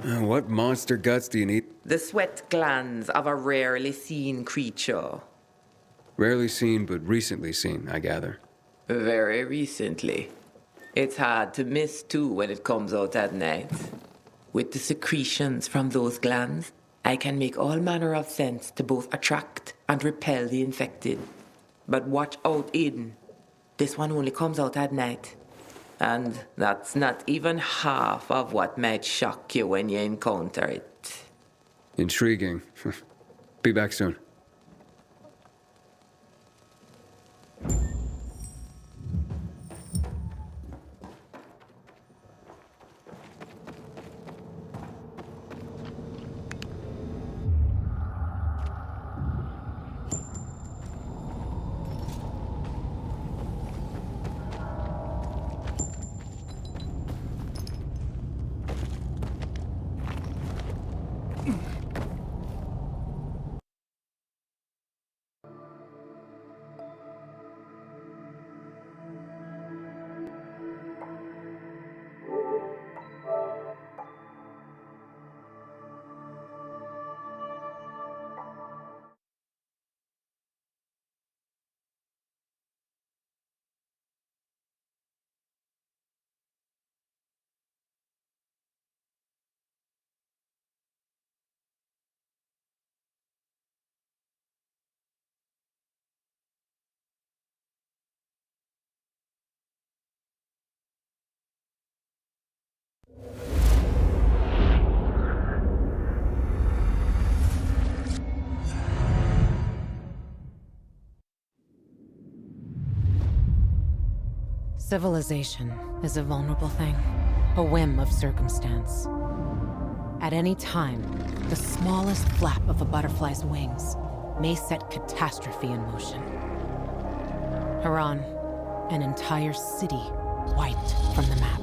What monster guts do you need? The sweat glands of a rarely seen creature. Rarely seen, but recently seen, I gather. Very recently. It's hard to miss, too, when it comes out at night. With the secretions from those glands, I can make all manner of sense to both attract and repel the infected. But watch out, Eden. This one only comes out at night. And that's not even half of what might shock you when you encounter it. Intriguing. Be back soon. Civilization is a vulnerable thing, a whim of circumstance. At any time, the smallest flap of a butterfly's wings may set catastrophe in motion. Haran, an entire city wiped from the map.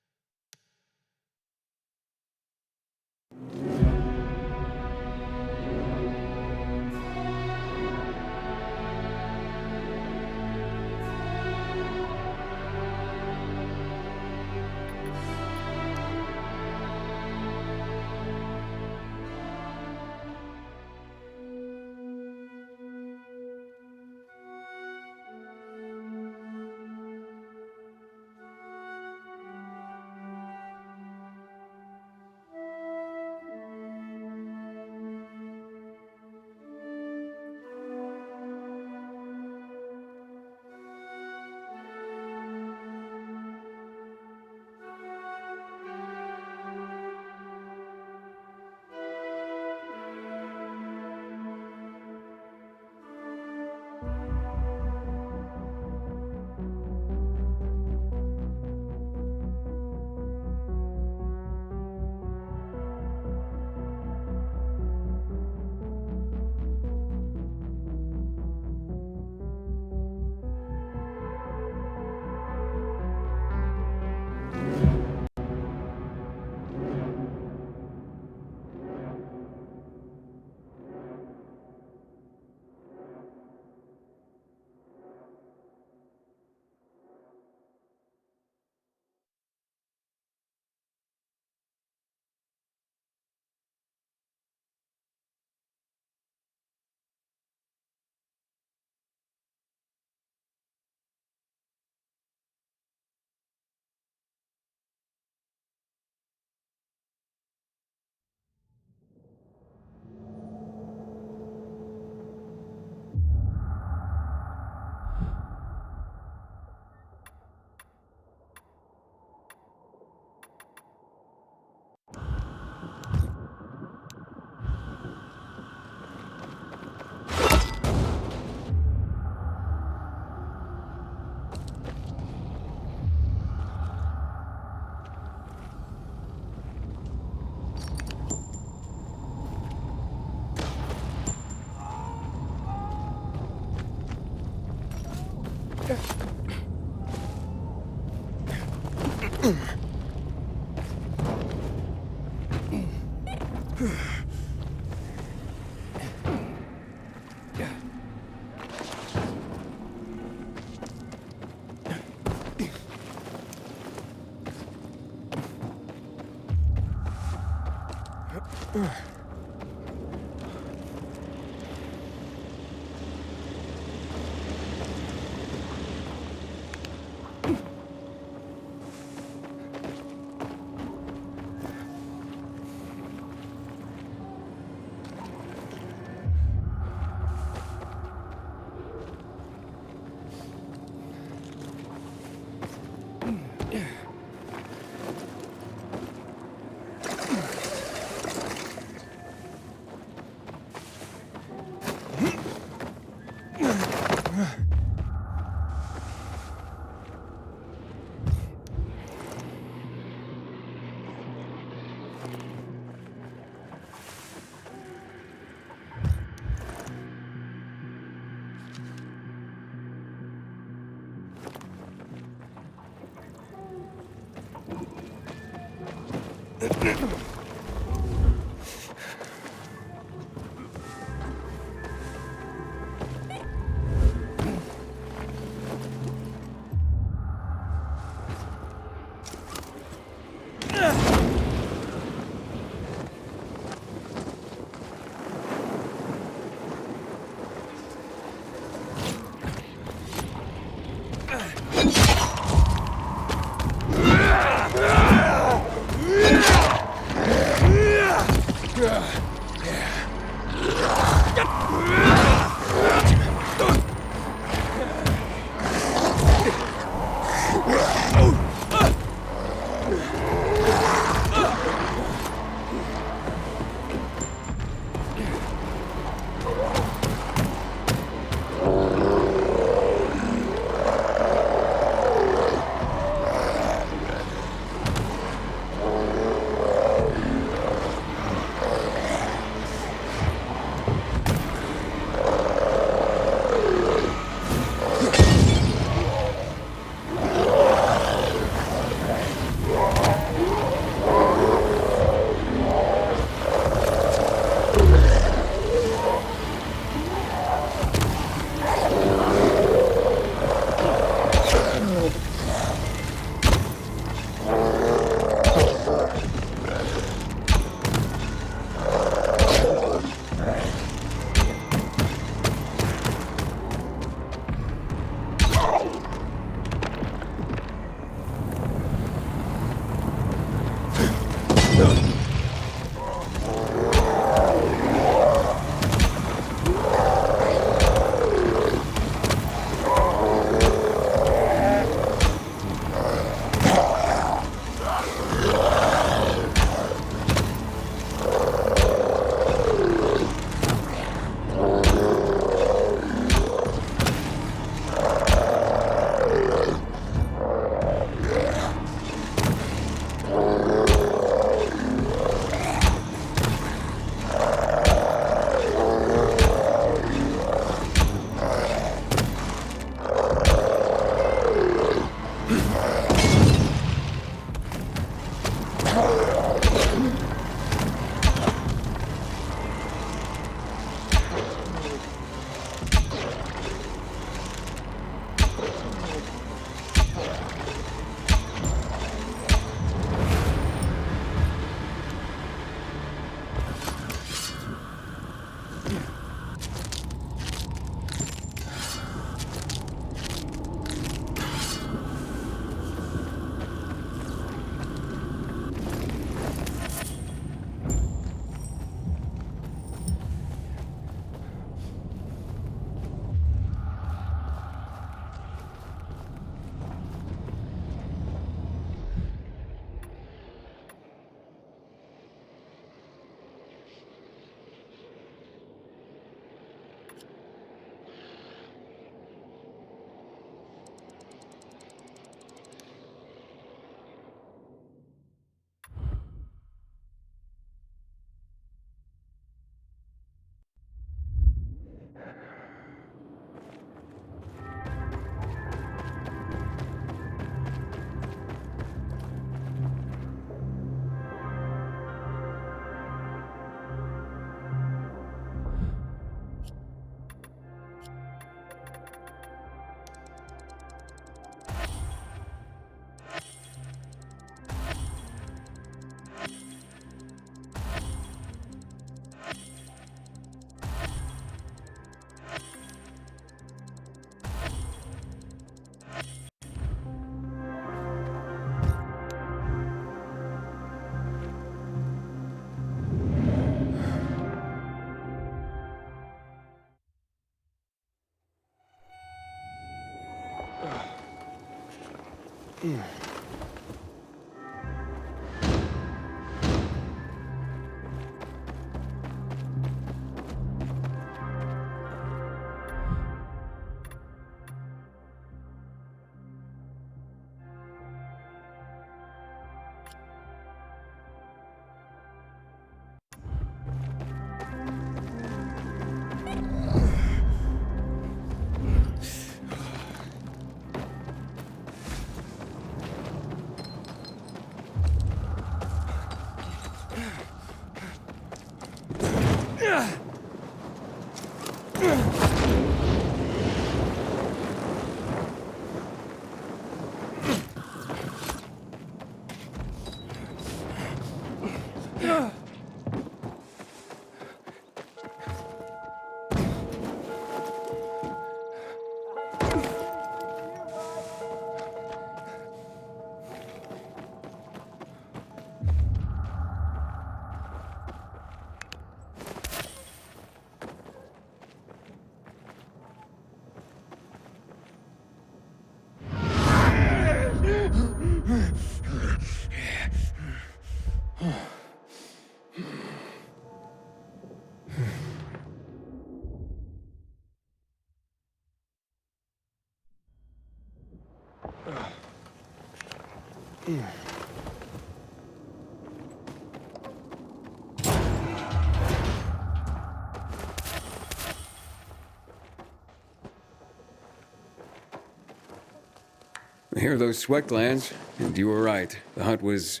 I hear those sweat glands, and you were right. The hunt was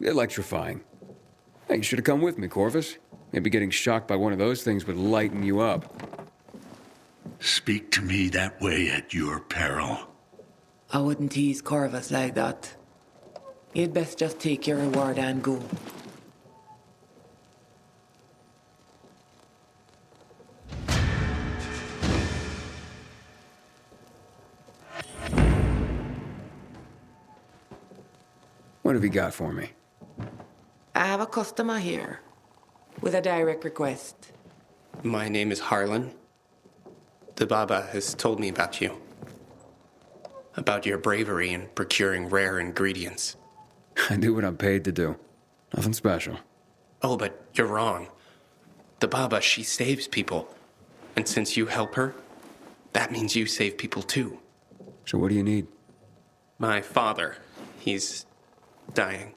electrifying. Hey, you should have come with me, Corvus. Maybe getting shocked by one of those things would lighten you up. Speak to me that way at your peril. I wouldn't tease Corvus like that. You'd best just take your reward and go. What have you got for me? I have a customer here with a direct request. My name is Harlan. The Baba has told me about you. About your bravery in procuring rare ingredients. I do what I'm paid to do. Nothing special. Oh, but you're wrong. The Baba, she saves people. And since you help her, that means you save people too. So what do you need? My father, he's dying.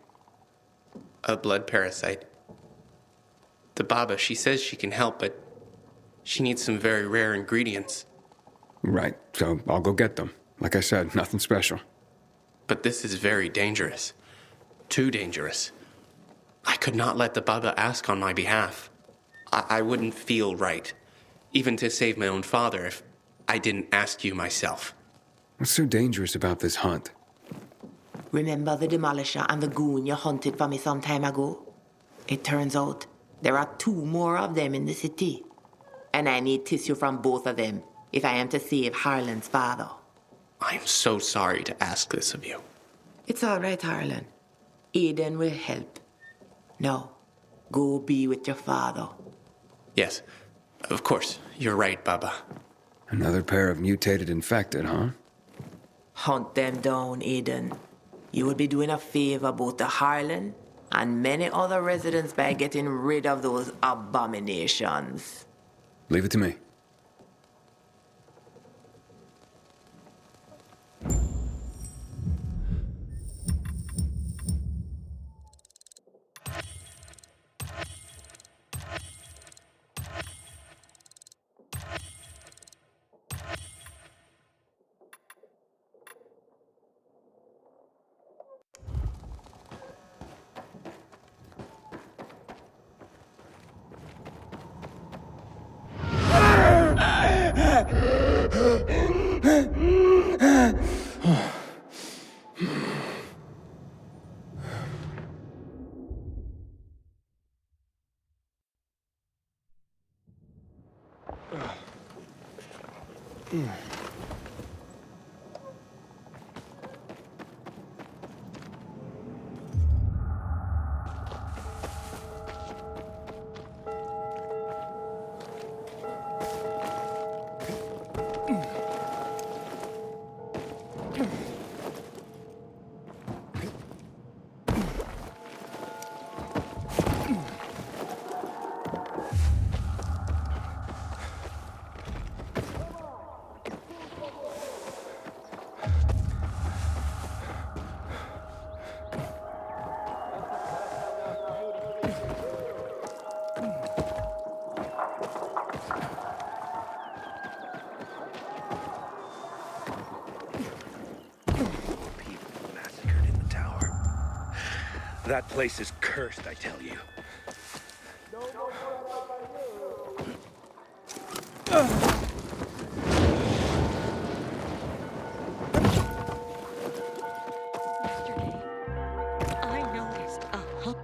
A blood parasite. The Baba, she says she can help, but she needs some very rare ingredients. Right, so I'll go get them. Like I said, nothing special. But this is very dangerous. Too dangerous. I could not let the Baba ask on my behalf. I wouldn't feel right, even to save my own father, if I didn't ask you myself. What's so dangerous about this hunt? Remember the Demolisher and the goon you hunted for me some time ago? It turns out there are 2 more of them in the city. And I need tissue from both of them if I am to save Harlan's father. I'm so sorry to ask this of you. It's all right, Harlan. Aiden will help. Now, go be with your father. Yes, of course, you're right, Baba. Another pair of mutated infected, huh? Hunt them down, Aiden. You will be doing a favor both to Harlan and many other residents by getting rid of those abominations. Leave it to me. That place is cursed, I tell you. Yesterday, I noticed a hump.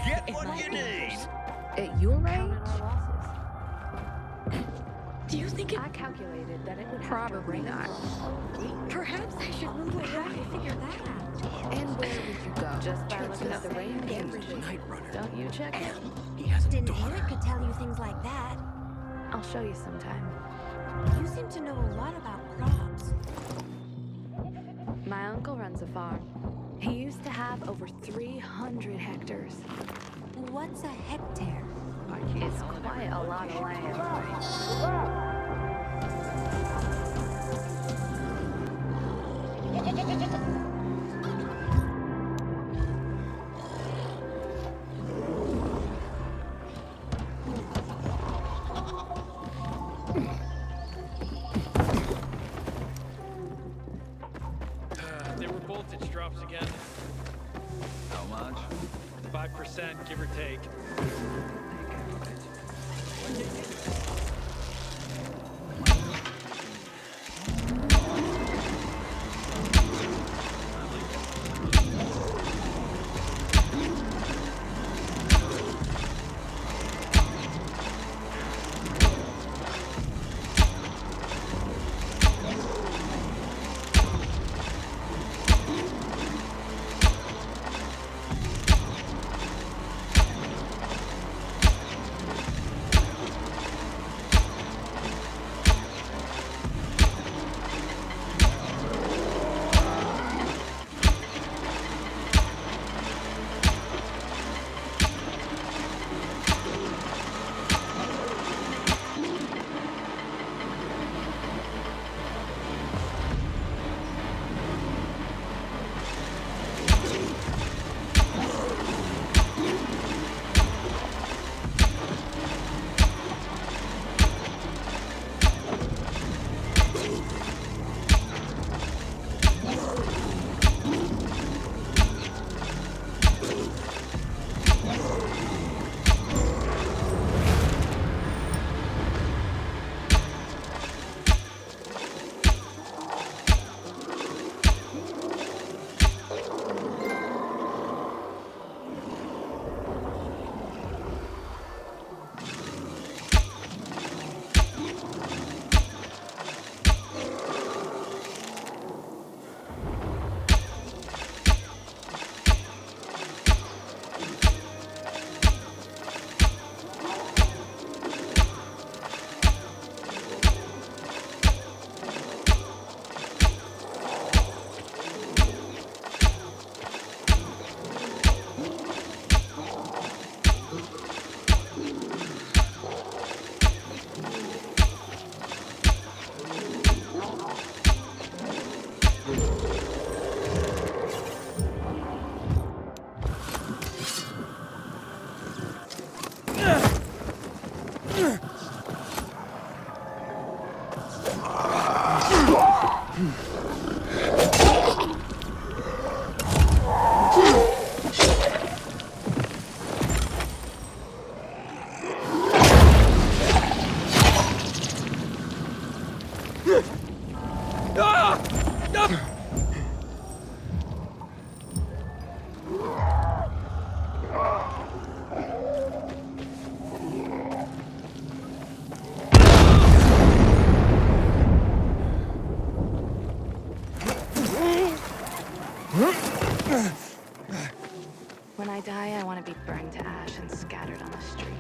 Get what you need! At your age? Do you think it? I calculated that it would Probably not. Perhaps I should move away. How did you figure that out? And where would you go? Just by looking at the rain? Don't you check it? Didn't Erica tell you things like that? I'll show you sometime. You seem to know a lot about crops. My uncle runs a farm. He used to have over 300 hectares. What's a hectare? It's quite a lot of land. They were voltage drops again. How much? 5%, give or take. When I die, I want to be burned to ash and scattered on the street.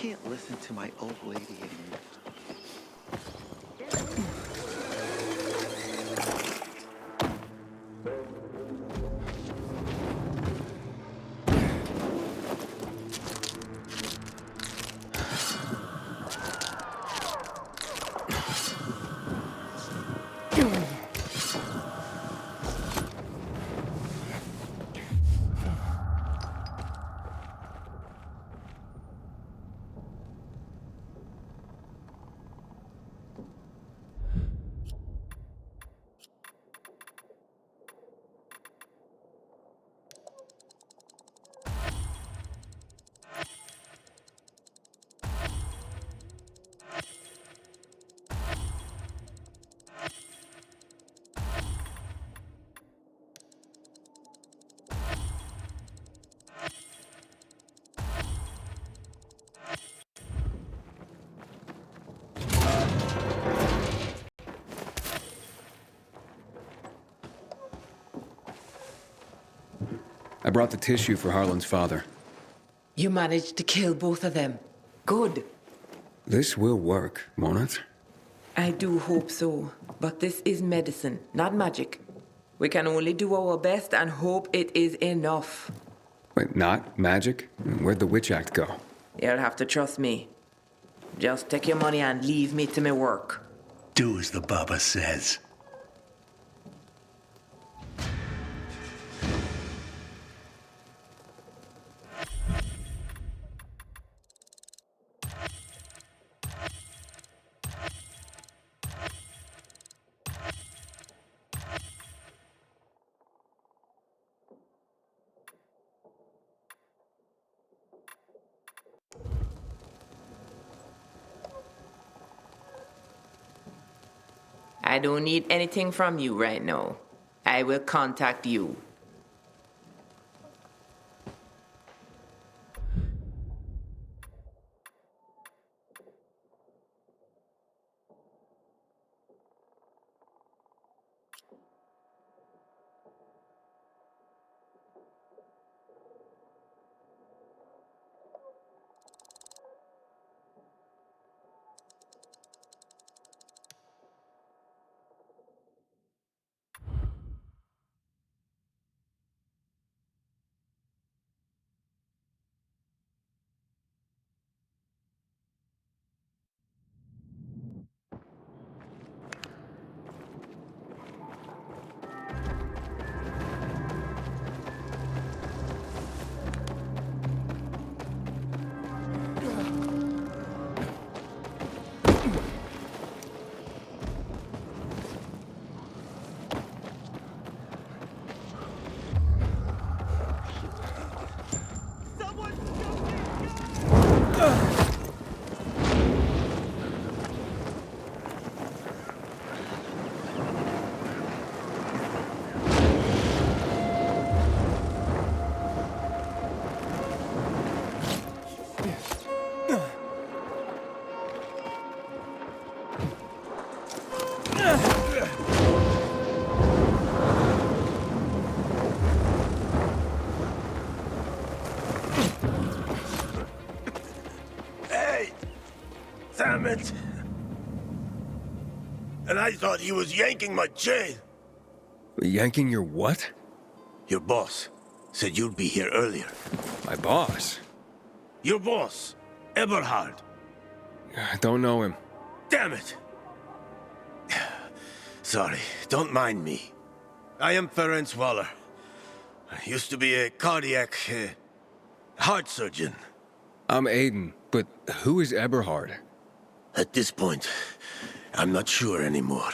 can't listen to my old lady anymore. I brought the tissue for Harlan's father. You managed to kill both of them. Good. This will work, won't it? I do hope so. But this is medicine, not magic. We can only do our best and hope it is enough. Wait, not magic? Where'd the Witch Act go? You'll have to trust me. Just take your money and leave me to my work. Do as the Baba says. I don't need anything from you right now. I will contact you. Damn it! And I thought he was yanking my chain. Yanking your what? Your boss said you'd be here earlier. My boss? Your boss, Eberhard. I don't know him. Damn it! Sorry, don't mind me. I am Ferenc Waller. I used to be a cardiac... heart surgeon. I'm Aiden, but who is Eberhard? At this point, I'm not sure anymore.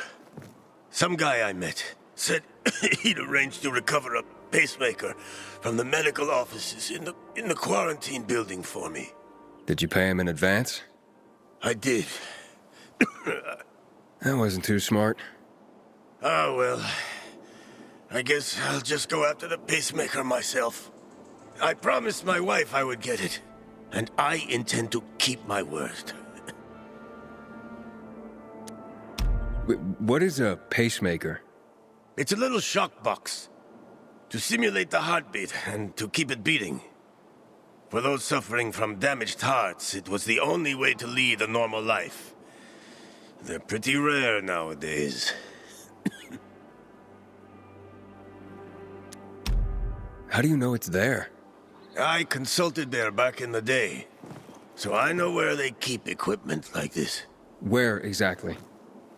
Some guy I met said he'd arranged to recover a pacemaker from the medical offices in the quarantine building for me. Did you pay him in advance? I did. That wasn't too smart. Ah, well, I guess I'll just go after the pacemaker myself. I promised my wife I would get it, and I intend to keep my word. What is a pacemaker? It's a little shock box to simulate the heartbeat and to keep it beating. For those suffering from damaged hearts, it was the only way to lead a normal life. They're pretty rare nowadays. How do you know it's there? I consulted there back in the day, so I know where they keep equipment like this. Where exactly?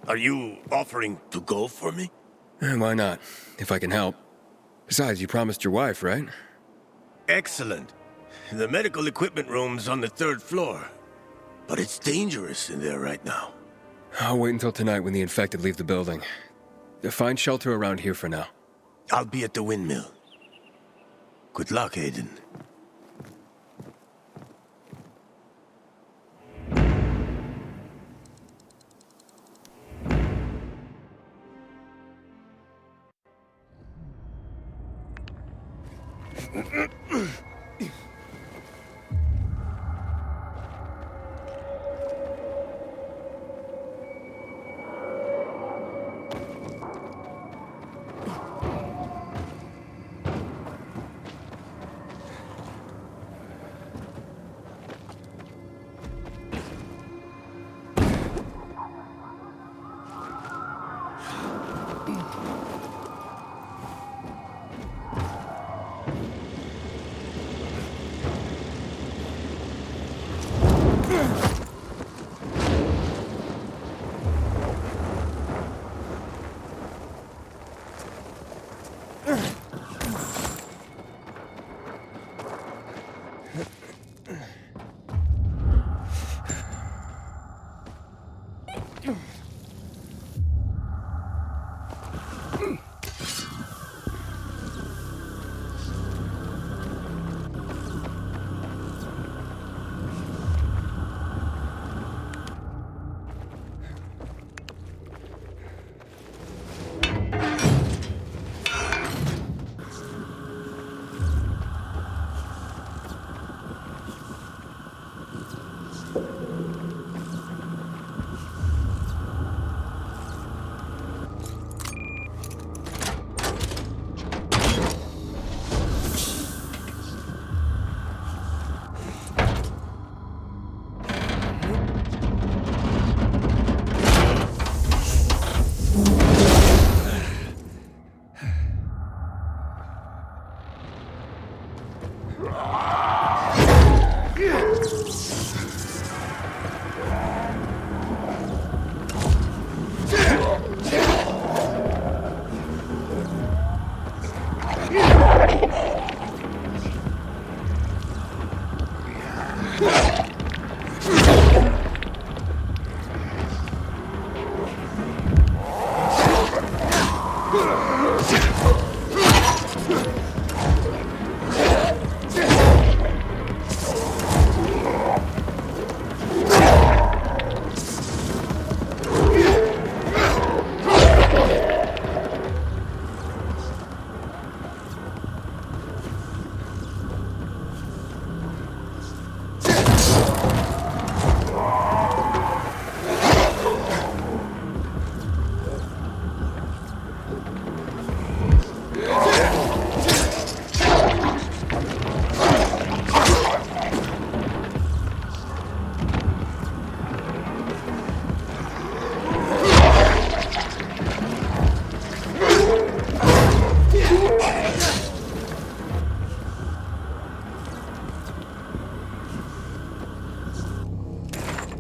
Are you offering to go for me? Why not, if I can help. Besides, you promised your wife, right? Excellent. The medical equipment room's on the 3rd floor, but it's dangerous in there right now. I'll wait until tonight when the infected leave the building. Find shelter around here for now. I'll be at the windmill. Good luck, Aiden.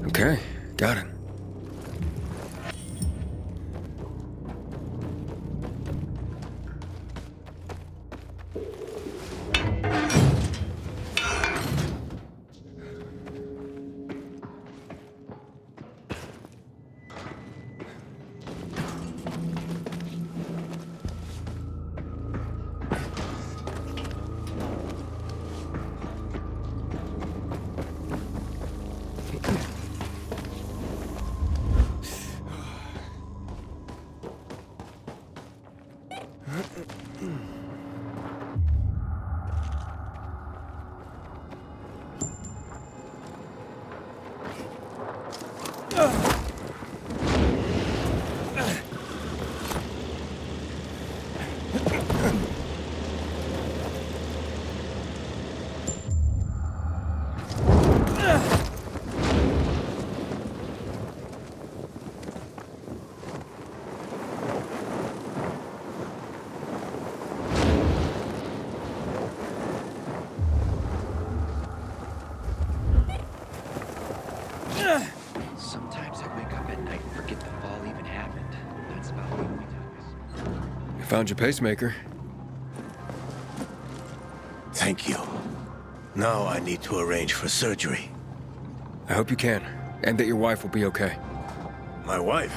Okay, got it. Sometimes I wake up at night and forget the fall even happened. That's about the only time. You found your pacemaker. Thank you. Now I need to arrange for surgery. I hope you can, and that your wife will be okay. My wife?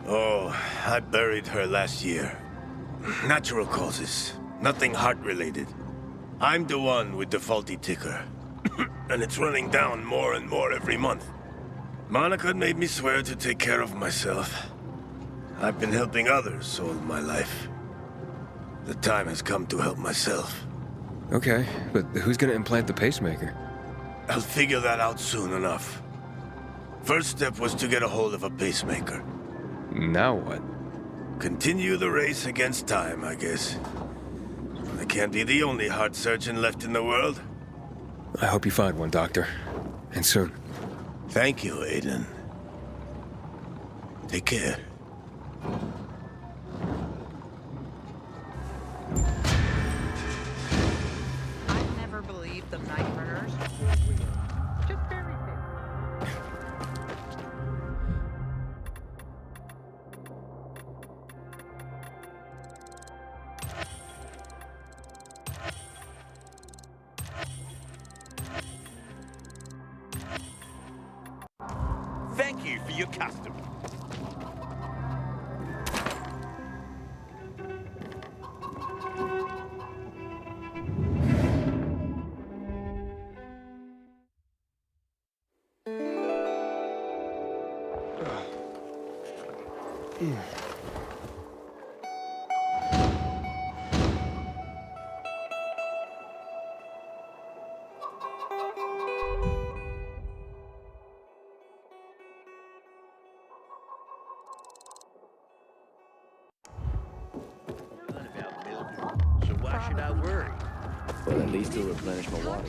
Oh, I buried her last year. Natural causes. Nothing heart-related. I'm the one with the faulty ticker. And it's running down more and more every month. Monica made me swear to take care of myself. I've been helping others all my life. The time has come to help myself. Okay, but who's gonna implant the pacemaker? I'll figure that out soon enough. First step was to get a hold of a pacemaker. Now what? Continue the race against time, I guess. I can't be the only heart surgeon left in the world. I hope you find one, Doctor. And soon. Thank you, Aiden. Take care. I've never believed the night runners. Just fairy tales. Thank you for your custom. So why should I worry? Well, at least it'll replenish my water.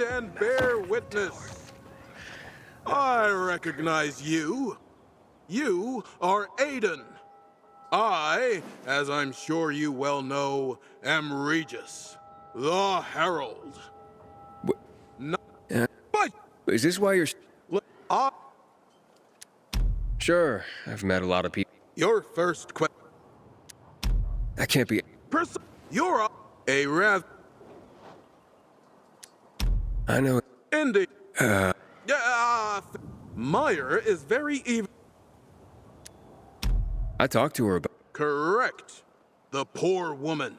And bear witness. I recognize you. You are Aiden. I, as I'm sure you well know, am Regis, the Herald. What? No, but Is this why you're... I, Sure, I've met a lot of people. your first question. That can't be... You're a rather... I know... Indeed. Meyer is very even. I talked to her about... Correct. The poor woman.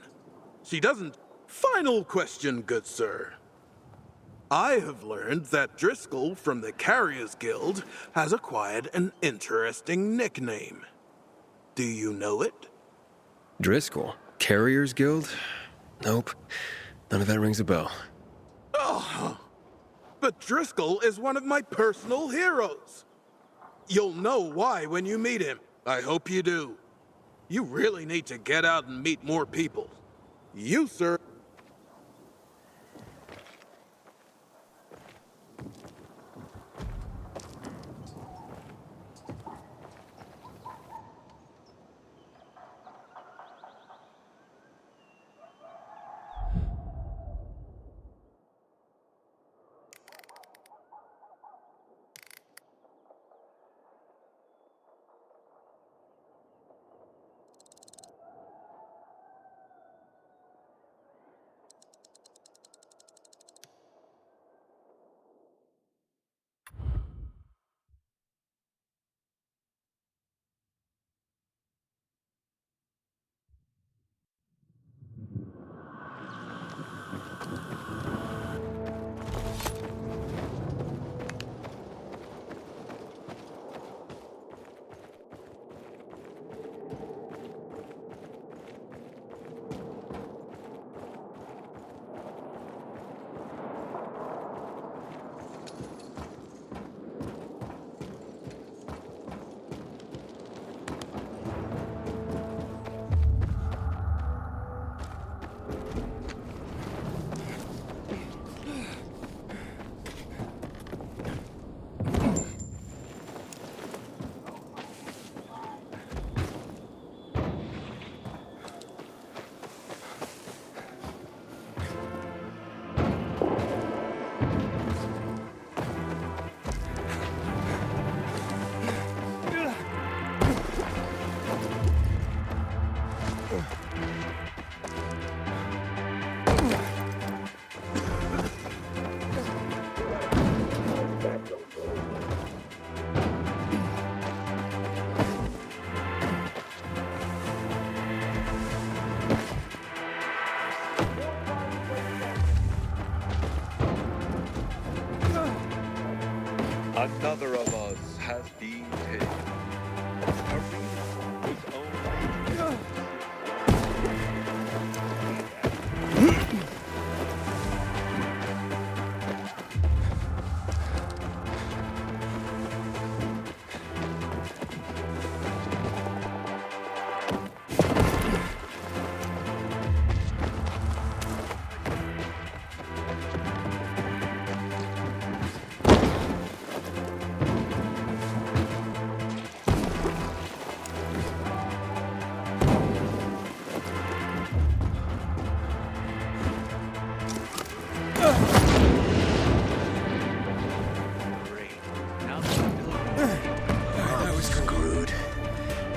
She doesn't... Final question, good sir. I have learned that Driscoll from the Carriers Guild has acquired an interesting nickname. Do you know it? Driscoll? Carriers Guild? Nope. None of that rings a bell. Oh, but Driscoll is one of my personal heroes. You'll know why when you meet him. I hope you do. You really need to get out and meet more people. You, sir. Another of us has been taken. Arena was only...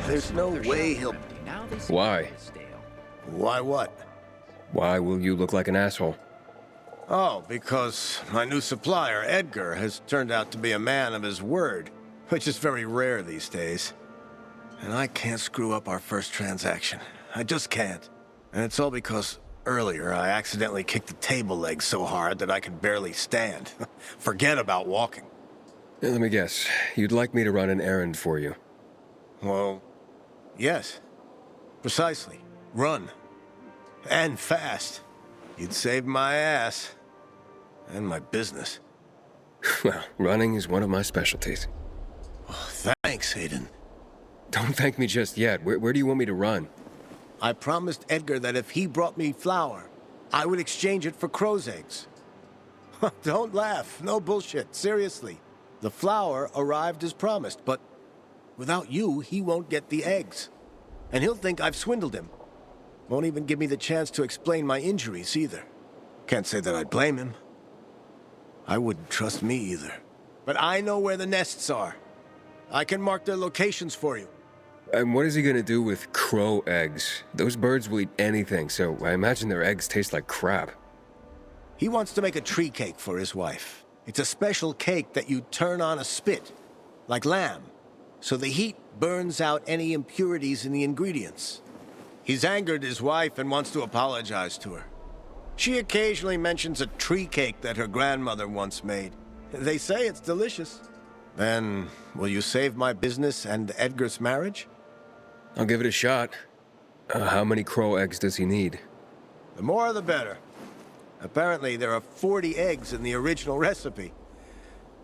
There's no way he'll... Why? Why what? Why will you look like an asshole? Oh, because my new supplier, Edgar, has turned out to be a man of his word, which is very rare these days. And I can't screw up our first transaction. I just can't. And it's all because earlier I accidentally kicked the table leg so hard that I could barely stand. Forget about walking. Let me guess. You'd like me to run an errand for you? Well, yes. Precisely. Run. And fast. You'd save my ass. And my business. Well, running is one of my specialties. Oh, thanks, Hayden. Don't thank me just yet. Where do you want me to run? I promised Edgar that if he brought me flour, I would exchange it for crow's eggs. Don't laugh. No bullshit. Seriously. The flour arrived as promised, but without you, he won't get the eggs. And he'll think I've swindled him. Won't even give me the chance to explain my injuries, either. Can't say that I'd blame him. I wouldn't trust me, either. But I know where the nests are. I can mark their locations for you. And what is he gonna do with crow eggs? Those birds will eat anything, so I imagine their eggs taste like crap. He wants to make a tree cake for his wife. It's a special cake that you turn on a spit, like lamb, so the heat burns out any impurities in the ingredients. He's angered his wife and wants to apologize to her. She occasionally mentions a tree cake that her grandmother once made. They say it's delicious. Then, will you save my business and Edgar's marriage? I'll give it a shot. How many crow eggs does he need? The more the better. Apparently, there are 40 eggs in the original recipe.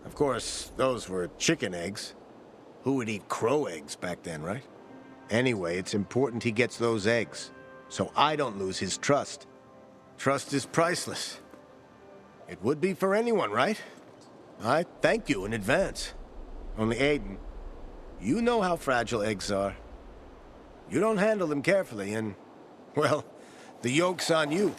Of course, those were chicken eggs. Who would eat crow eggs back then, right? Anyway, it's important he gets those eggs, so I don't lose his trust. Trust is priceless. It would be for anyone, right? I thank you in advance. Only Aiden, you know how fragile eggs are. You don't handle them carefully and, well, the yoke's on you.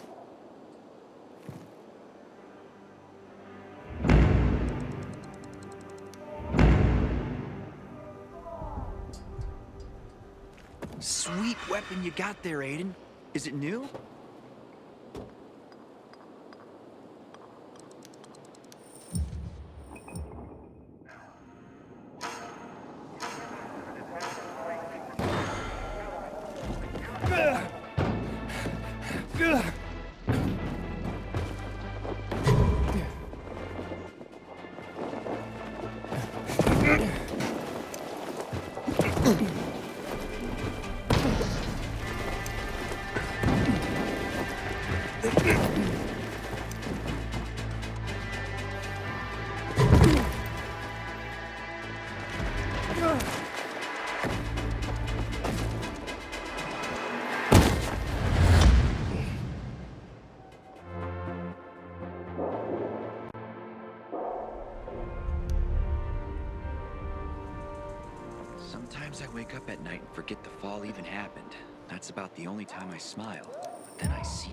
Sweet weapon you got there, Aiden. Is it new? Sometimes I wake up at night and forget the fall even happened. That's about the only time I smile. But then I see...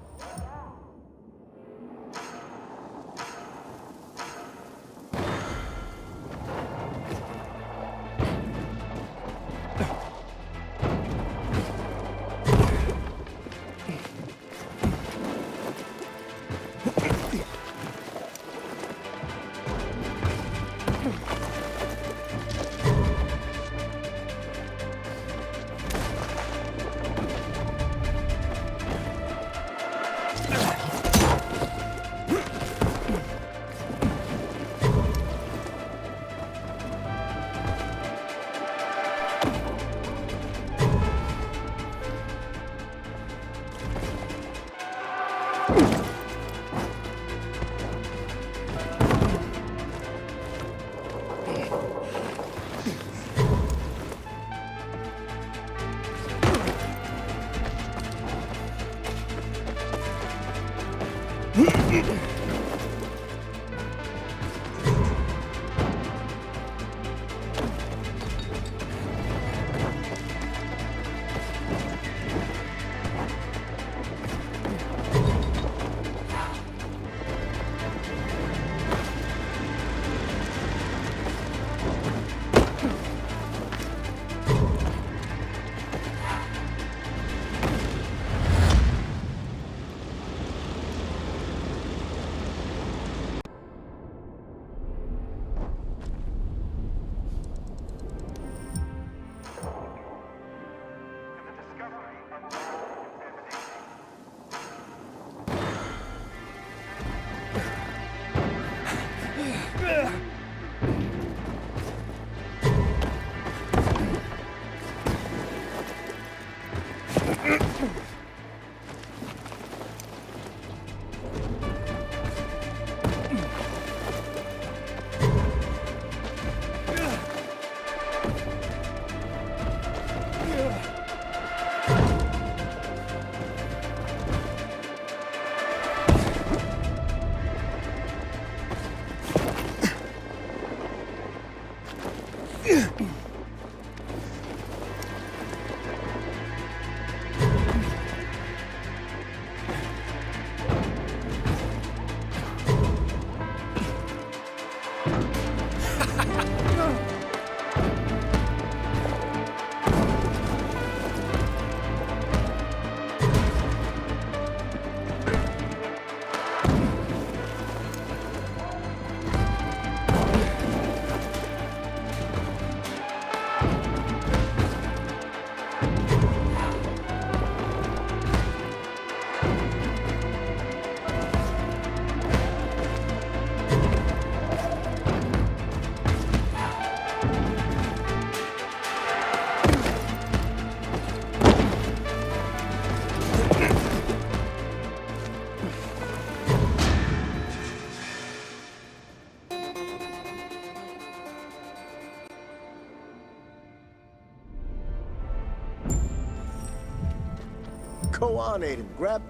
Go on, Aiden. Grab...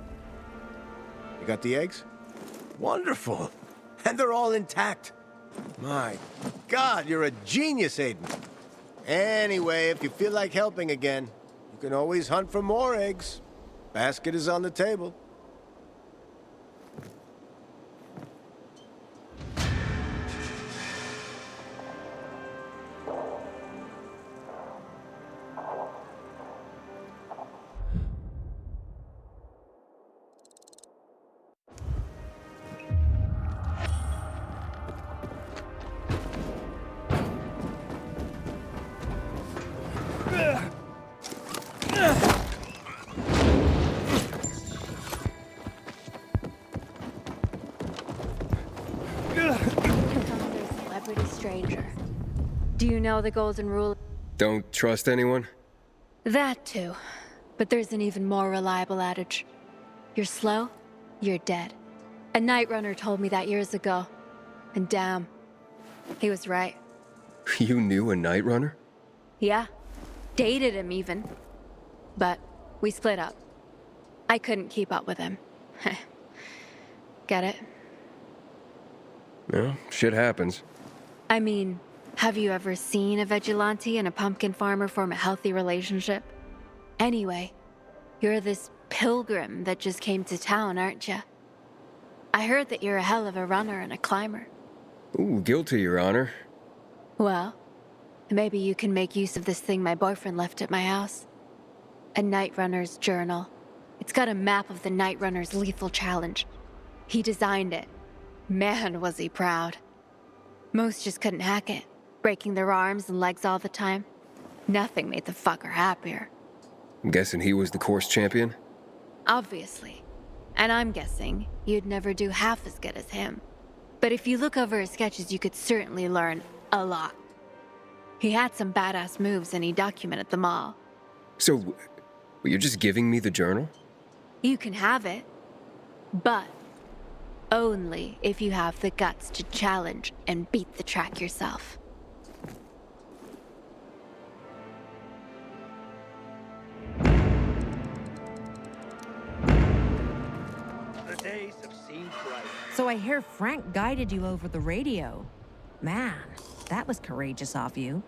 You got the eggs? Wonderful. And they're all intact. My God, you're a genius, Aiden. Anyway, if you feel like helping again, you can always hunt for more eggs. Basket is on the table. Celebrity stranger. Do you know the golden rule? Don't trust anyone? That too. But there's an even more reliable adage. You're slow, you're dead. A night runner told me that years ago. And damn, he was right. You knew a night runner? Yeah. Dated him even. But we split up. I couldn't keep up with him. Get it? Well, shit happens. I mean, Have you ever seen a vigilante and a pumpkin farmer form a healthy relationship? Anyway, you're this pilgrim that just came to town, aren't you? I heard that you're a hell of a runner and a climber. Ooh, guilty, Your Honor. Well, maybe you can make use of this thing my boyfriend left at my house. A Night Runner's journal. It's got a map of the Night Runner's lethal challenge. He designed it. Man, was he proud. Most just couldn't hack it, breaking their arms and legs all the time. Nothing made the fucker happier. I'm guessing he was the course champion? Obviously. And I'm guessing you'd never do half as good as him. But if you look over his sketches, you could certainly learn a lot. He had some badass moves and he documented them all. So, you're just giving me the journal? You can have it, but only if you have the guts to challenge and beat the track yourself. The days have seemed bright. So I hear Frank guided you over the radio. Man, that was courageous of you.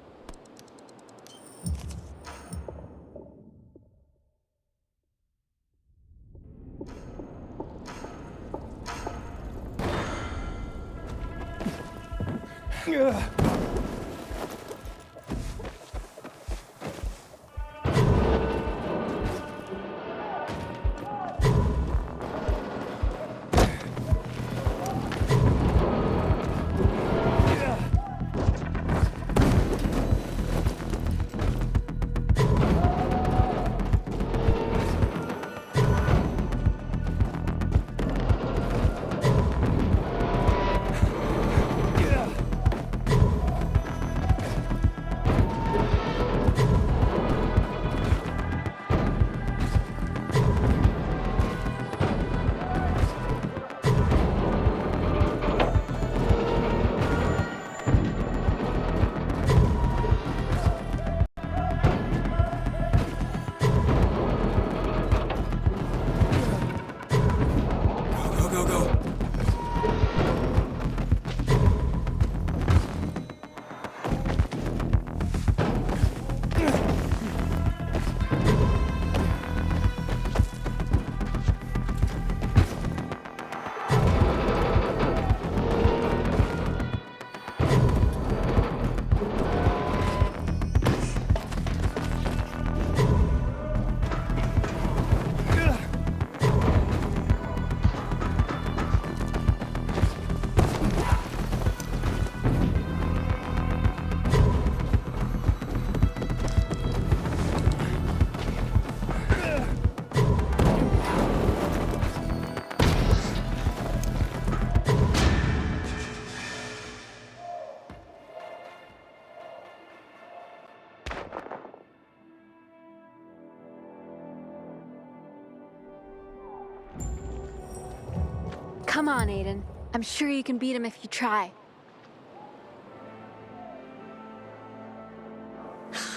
Come on, Aiden. I'm sure you can beat him if you try.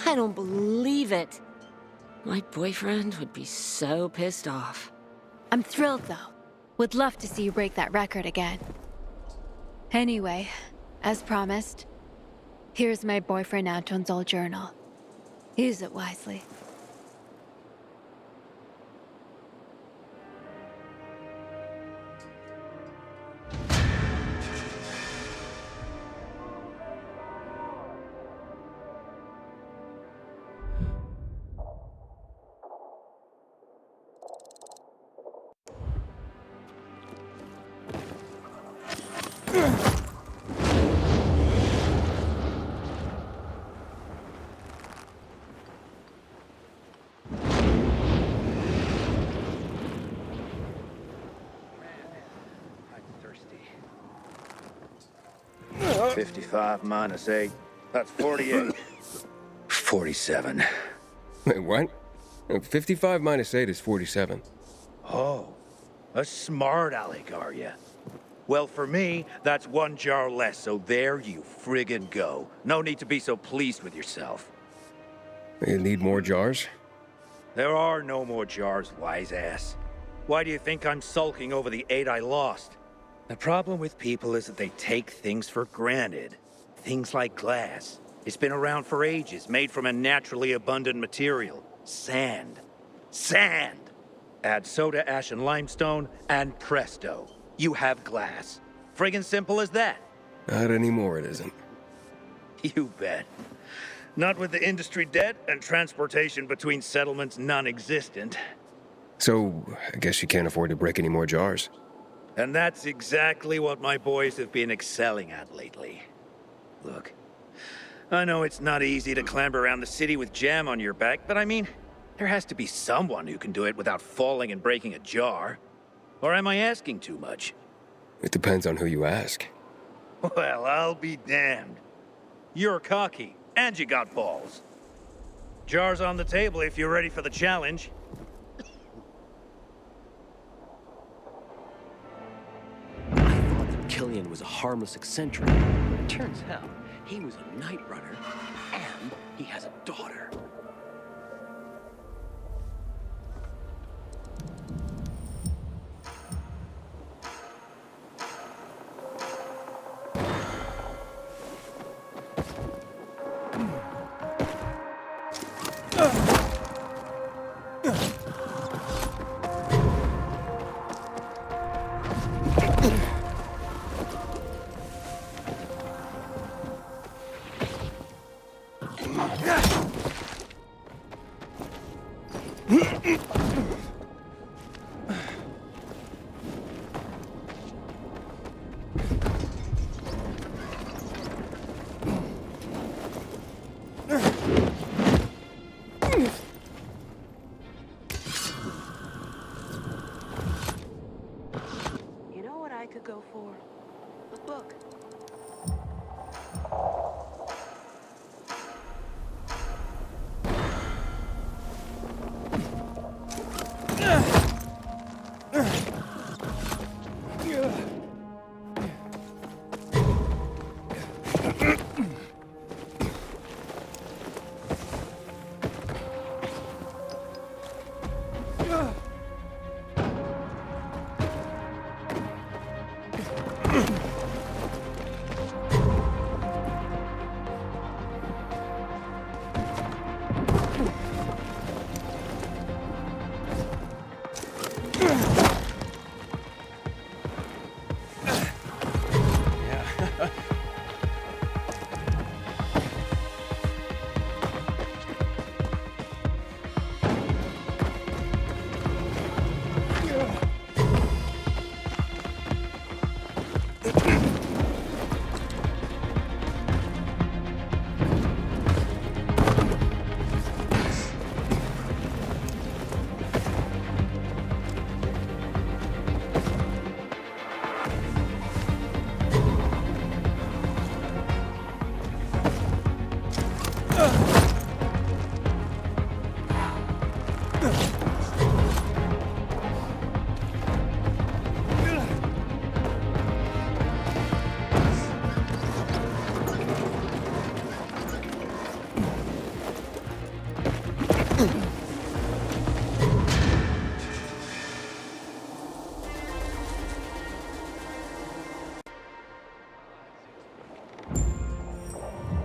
I don't believe it. My boyfriend would be so pissed off. I'm thrilled, though. Would love to see you break that record again. Anyway, as promised, here's my boyfriend Anton's old journal. Use it wisely. I'm thirsty. 55 minus 8. That's 48. 47. Wait, what? 55 minus 8 is 47. Oh, a smart aleck, are ya? Well, for me, that's one jar less, so there you friggin' go. No need to be so pleased with yourself. You need more jars? There are no more jars, wise ass. Why do you think I'm sulking over the 8 I lost? The problem with people is that they take things for granted. Things like glass. It's been around for ages, made from a naturally abundant material. Sand. Sand! Add soda ash and limestone, and presto. You have glass. Friggin' simple as that. Not anymore, it isn't. You bet. Not with the industry debt and transportation between settlements non-existent. So, I guess you can't afford to break any more jars. And that's exactly what my boys have been excelling at lately. Look, I know it's not easy to clamber around the city with jam on your back, but I mean, there has to be someone who can do it without falling and breaking a jar. Or am I asking too much? It depends on who you ask. Well, I'll be damned. You're cocky, and you got balls. Jars on the table if you're ready for the challenge. Killian was a harmless eccentric. Turns out, he was a night runner, and he has a daughter. You know what I could go for? A book.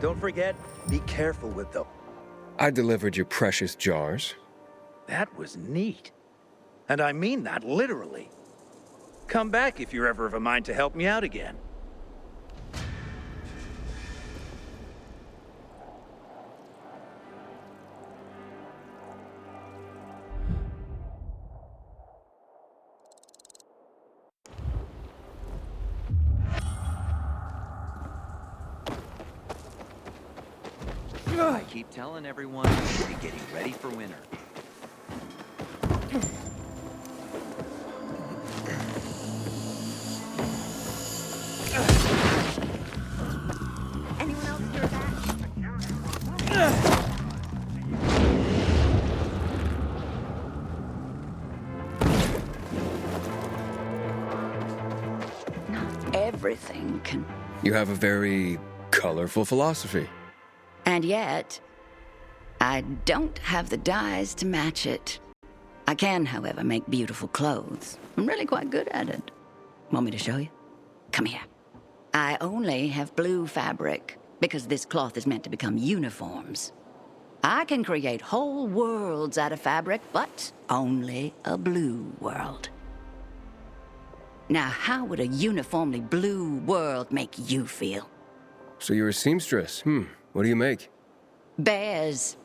Don't forget, be careful with them. I delivered your precious jars. That was neat. And I mean that literally. Come back if you're ever of a mind to help me out again. I keep telling everyone you should be getting ready for winter. Anyone else hear that? Everything can. You have a very colorful philosophy. And yet, I don't have the dyes to match it. I can, however, make beautiful clothes. I'm really quite good at it. Want me to show you? Come here. I only have blue fabric, because this cloth is meant to become uniforms. I can create whole worlds out of fabric, but only a blue world. Now, how would a uniformly blue world make you feel? So you're a seamstress. What do you make? Bears.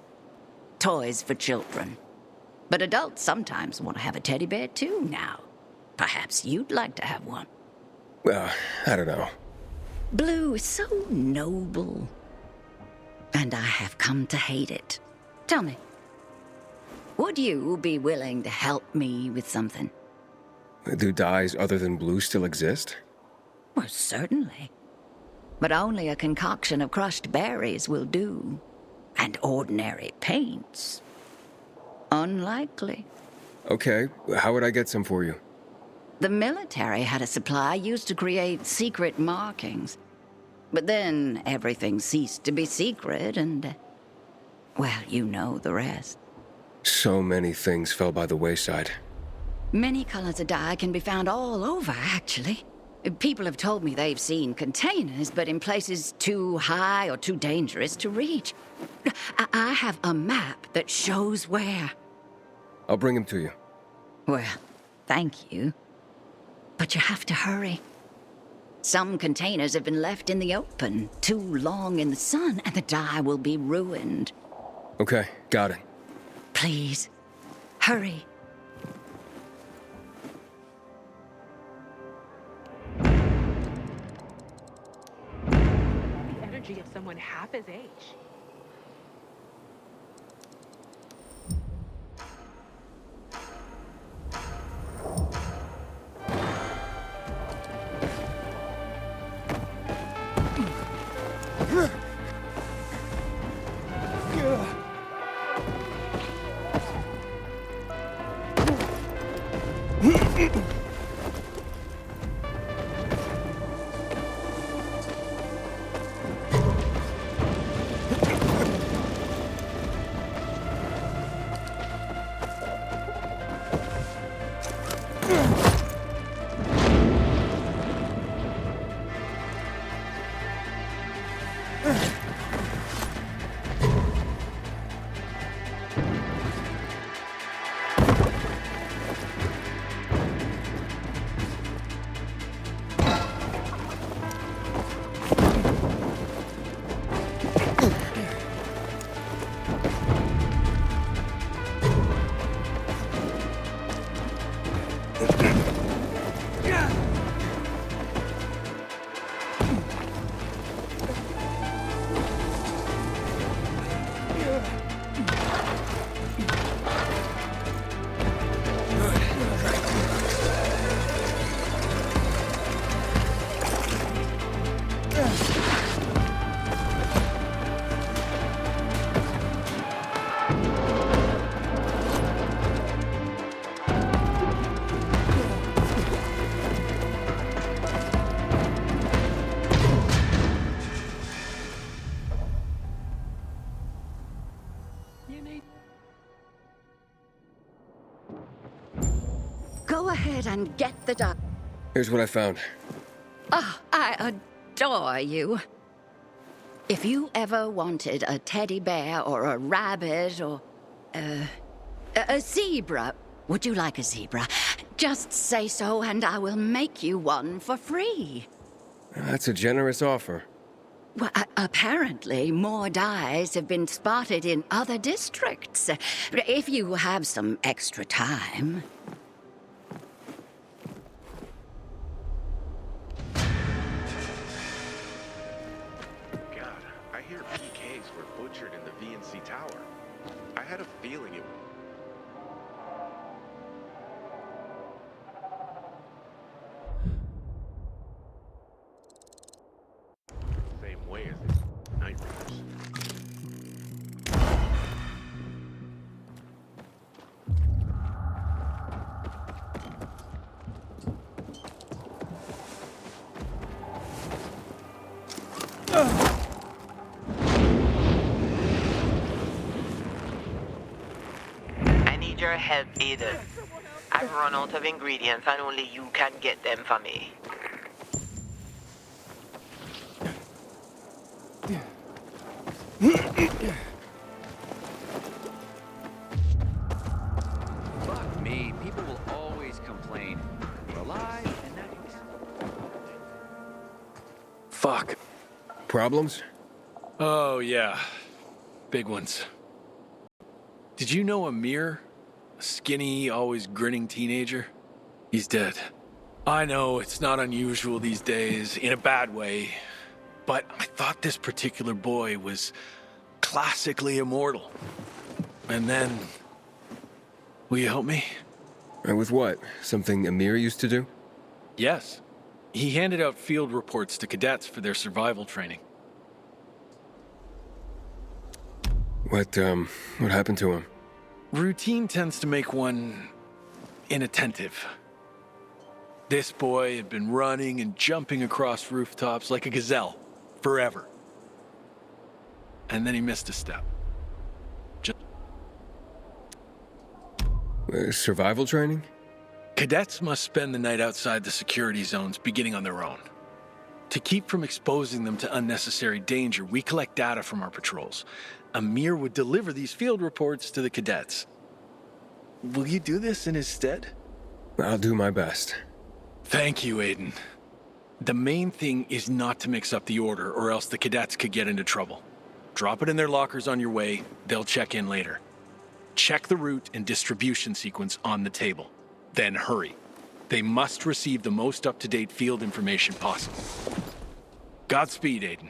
Toys for children. But adults sometimes want to have a teddy bear too now. Perhaps you'd like to have one. Well, I don't know. Blue is so noble. And I have come to hate it. Tell me, would you be willing to help me with something? Do dyes other than blue still exist? Well, certainly. But only a concoction of crushed berries will do. And ordinary paints. Unlikely. Okay, how would I get some for you? The military had a supply used to create secret markings. But then everything ceased to be secret and... well, you know the rest. So many things fell by the wayside. Many colors of dye can be found all over, actually. People have told me they've seen containers, but in places too high or too dangerous to reach. I have a map that shows where. I'll bring him to you. Well, thank you. But you have to hurry. Some containers have been left in the open, too long in the sun, and the dye will be ruined. Okay, got it. Please, hurry. The energy of someone half his age. Go ahead and get the dye. Here's what I found. Oh, I adore you. If you ever wanted a teddy bear or a rabbit or a zebra, would you like a zebra? Just say so and I will make you one for free. That's a generous offer. Well, apparently more dyes have been spotted in other districts. If you have some extra time. God, I hear PKs were butchered in the VNC Tower. I had a feeling it... same way as the Night Runners. I need your help, Aiden. I've run out of ingredients and only you can get them for me. Fuck me, people will always complain. We're alive and nice. Fuck. Problems? Oh, yeah. Big ones. Did you know Amir? A skinny, always grinning teenager? He's dead. I know it's not unusual these days, in a bad way, but I thought this particular boy was classically immortal. And then... Will you help me? With what? Something Amir used to do? Yes. He handed out field reports to cadets for their survival training. What happened to him? Routine tends to make one inattentive. This boy had been running and jumping across rooftops like a gazelle, forever. And then he missed a step. Survival training? Cadets must spend the night outside the security zones, beginning on their own. To keep from exposing them to unnecessary danger, we collect data from our patrols. Amir would deliver these field reports to the cadets. Will you do this in his stead? I'll do my best. Thank you, Aiden. The main thing is not to mix up the order, or else the cadets could get into trouble. Drop it in their lockers on your way. They'll check in later. Check the route and distribution sequence on the table. Then hurry. They must receive the most up-to-date field information possible. Godspeed, Aiden.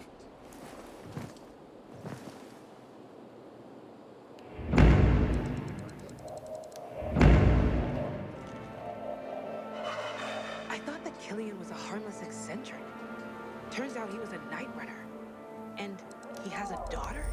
I thought that Killian was a harmless eccentric. Turns out he was a night runner. And he has a daughter?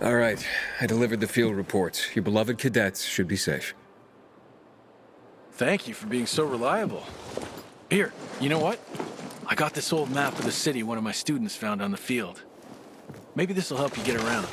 All right, I delivered the field reports. Your beloved cadets should be safe. Thank you for being so reliable. Here, you know what? I got this old map of the city one of my students found on the field. Maybe this will help you get around.